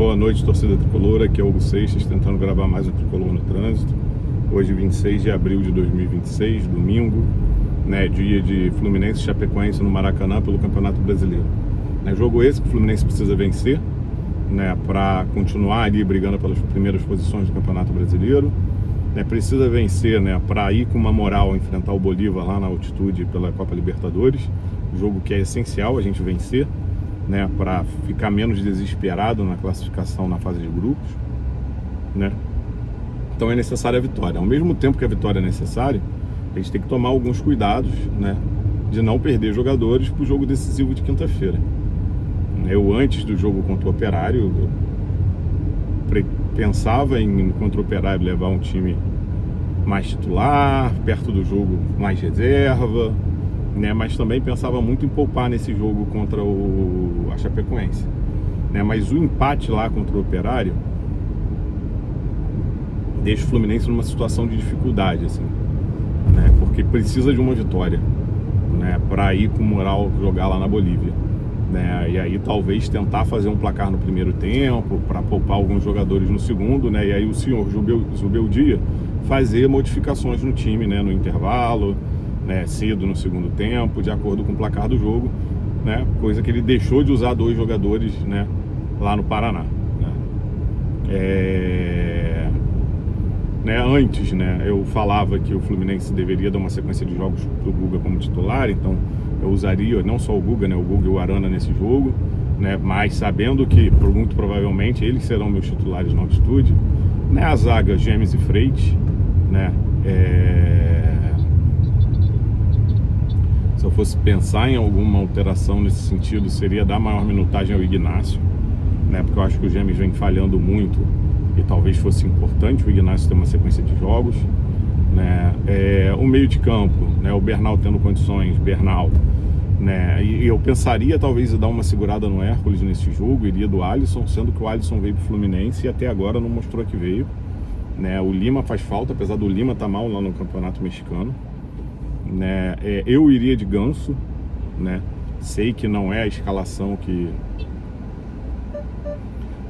Boa noite, torcida tricolor. Aqui é o Hugo Seixas, tentando gravar mais um Tricolor no Trânsito. Hoje, 26 de abril de 2026, domingo, né, dia de Fluminense e Chapecoense no Maracanã pelo Campeonato Brasileiro. Jogo esse que o Fluminense precisa vencer, né, para continuar ali brigando pelas primeiras posições do Campeonato Brasileiro. Precisa vencer, né, para ir com uma moral enfrentar o Bolívar lá na altitude pela Copa Libertadores. Jogo que é essencial a gente vencer, né, para ficar menos desesperado na classificação na fase de grupos, né? Então é necessária a vitória. Ao mesmo tempo que a vitória é necessária, a gente tem que tomar alguns cuidados, né, de não perder jogadores para o jogo decisivo de quinta-feira. Eu, antes do jogo contra o Operário, pensava em, contra o Operário, levar um time mais titular, perto do jogo mais reserva, né, mas também pensava muito em poupar nesse jogo contra a Chapecoense, né, mas o empate lá contra o Operário deixa o Fluminense numa situação de dificuldade, assim, né, porque precisa de uma vitória, né, para ir com moral jogar lá na Bolívia, né, e aí talvez tentar fazer um placar no primeiro tempo para poupar alguns jogadores no segundo, né, e aí o senhor Zubeldia fazer modificações no time, né, no intervalo, né, cedo no segundo tempo, de acordo com o placar do jogo, né, coisa que ele deixou de usar 2 jogadores, né, lá no Paraná, né. Antes, né, eu falava que o Fluminense deveria dar uma sequência de jogos para o Guga como titular, então eu usaria não só o Guga, né, o Guga e o Arana nesse jogo, né, mas sabendo que muito provavelmente eles serão meus titulares na altitude, né, a zaga James e Freitas, né, se eu fosse pensar em alguma alteração nesse sentido, seria dar maior minutagem ao Ignacio, né, porque eu acho que o James vem falhando muito e talvez fosse importante o Ignacio ter uma sequência de jogos, né, o meio de campo, né, o Bernal tendo condições, né, e eu pensaria talvez em dar uma segurada no Hércules nesse jogo, iria do Alisson, sendo que o Alisson veio pro Fluminense e até agora não mostrou que veio, né, o Lima faz falta, apesar do Lima estar mal lá no Campeonato Mexicano, né, eu iria de Ganso, né, sei que não é a escalação que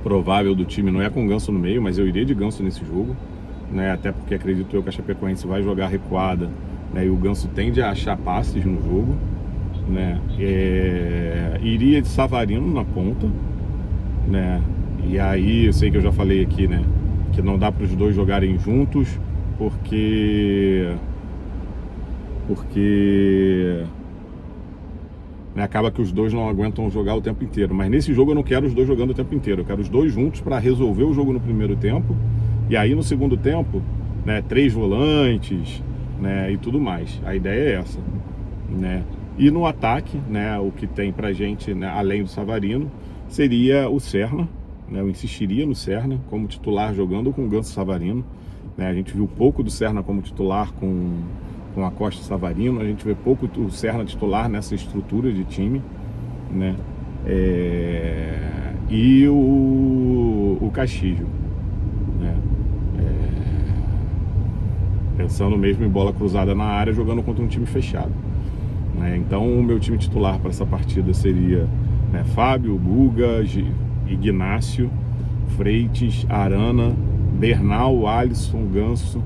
provável do time, não é com Ganso no meio, mas eu iria de Ganso nesse jogo, né, até porque acredito eu que a Chapecoense vai jogar recuada, né, e o Ganso tende a achar passes no jogo, né, iria de Savarino na ponta, né, e aí eu sei que eu já falei aqui, né, que não dá para os dois jogarem juntos, porque né, acaba que os dois não aguentam jogar o tempo inteiro, mas nesse jogo eu não quero os dois jogando o tempo inteiro, eu quero os dois juntos para resolver o jogo no primeiro tempo, e aí no segundo tempo, né, 3 volantes, né, e tudo mais. A ideia é essa, né. E no ataque, né, o que tem pra gente, né, além do Savarino, seria o Serna, né, eu insistiria no Serna como titular jogando com o Ganso Savarino, né, a gente viu pouco do Serna como titular com a Costa e Savarino, a gente vê pouco o Serna titular nessa estrutura de time, né, e o Castillo, né, pensando mesmo em bola cruzada na área, jogando contra um time fechado, né. Então o meu time titular para essa partida seria, né, Fábio, Guga, Ignacio, Freitas, Arana, Bernal, Alisson, Ganso,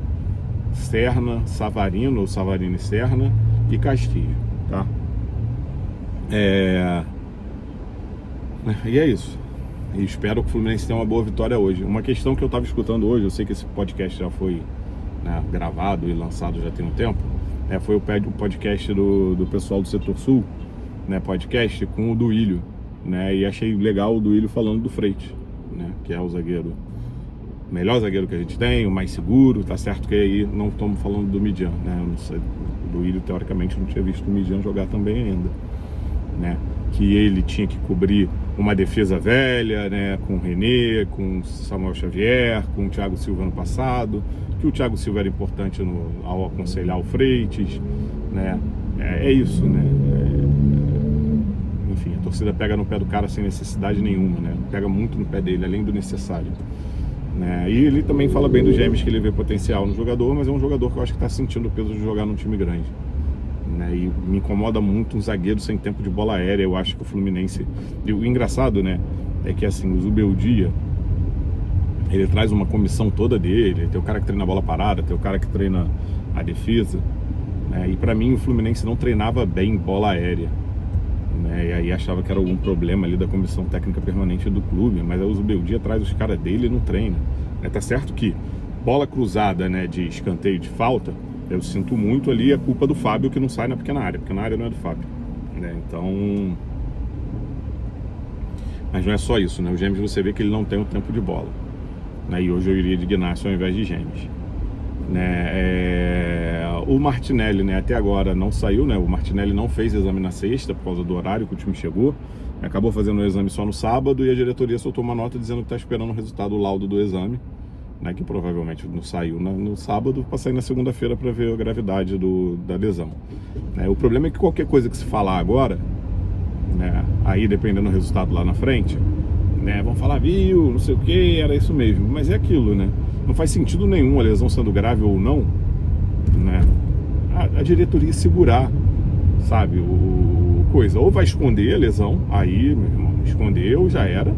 Serna, Savarino ou Savarino e Serna e Castillo, tá? E é isso. E espero que o Fluminense tenha uma boa vitória hoje. Uma questão que eu estava escutando hoje, eu sei que esse podcast já foi, né, gravado e lançado já tem um tempo, foi o podcast do pessoal do Setor Sul, né, podcast com o Duílio, né, e achei legal o Duílio falando do Freitas, né, que é o zagueiro, o melhor zagueiro que a gente tem, o mais seguro, tá certo que aí não estamos falando do Midian, né, eu não sei, o Duílio teoricamente não tinha visto o Midian jogar também ainda, né, que ele tinha que cobrir uma defesa velha, né, com o René, com o Samuel Xavier, com o Thiago Silva no passado, que o Thiago Silva era importante ao aconselhar o Freitas, né, é isso, né, enfim, a torcida pega no pé do cara sem necessidade nenhuma, né, pega muito no pé dele, além do necessário, né, e ele também fala bem do James, que ele vê potencial no jogador, mas é um jogador que eu acho que está sentindo o peso de jogar num time grande, né, e me incomoda muito um zagueiro sem tempo de bola aérea. Eu acho que o Fluminense, e o engraçado, né, é que assim, o Zubeldia, Ele traz uma comissão toda dele, tem o cara que treina a bola parada, tem o cara que treina a defesa, né? E para mim o Fluminense não treinava bem bola aérea, né? E aí achava que era algum problema ali da comissão técnica permanente do clube, mas o Zubeldia traz os caras dele e não treina, né? Tá certo que bola cruzada, né, de escanteio, de falta, eu sinto muito ali a culpa do Fábio que não sai na pequena área, porque na área não é do Fábio, né? Então, mas não é só isso, né? O James, você vê que ele não tem o tempo de bola, né? E hoje eu iria de Ignacio ao invés de James, né? O Martinelli, né, até agora não saiu, né? O Martinelli não fez exame na sexta por causa do horário que o time chegou, acabou fazendo o exame só no sábado e a diretoria soltou uma nota dizendo que está esperando o resultado, o laudo do exame, né, que provavelmente não saiu no sábado, para sair na segunda-feira para ver a gravidade da lesão, né? O problema é que qualquer coisa que se falar agora, né, aí dependendo do resultado lá na frente, né, vão falar, viu, não sei o que, era isso mesmo, mas é aquilo, né? Não faz sentido nenhum a lesão sendo grave ou não, né, a diretoria segurar, sabe, coisa, ou vai esconder a lesão, aí, meu irmão, escondeu, já era,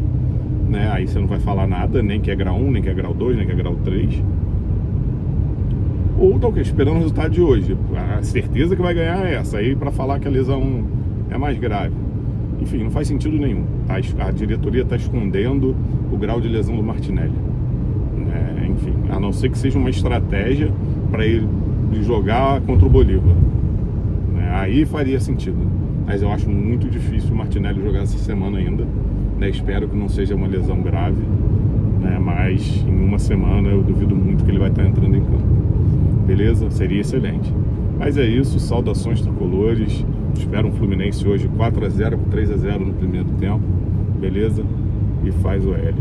né? Aí você não vai falar nada, nem que é grau 1, nem que é grau 2, nem que é grau 3. Ou tá o quê? Esperando o resultado de hoje. A certeza que vai ganhar é essa. Aí para falar que a lesão é mais grave. Enfim, não faz sentido nenhum. Tá? A diretoria está escondendo o grau de lesão do Martinelli. Enfim, a não ser que seja uma estratégia para ele jogar contra o Bolívar. Aí faria sentido. Mas eu acho muito difícil o Martinelli jogar essa semana ainda. Espero que não seja uma lesão grave, né? Mas em uma semana eu duvido muito que ele vai estar entrando em campo. Beleza? Seria excelente. Mas é isso, saudações tricolores. Espero um Fluminense hoje 4-0 com 3-0 no primeiro tempo. Beleza? E faz o L.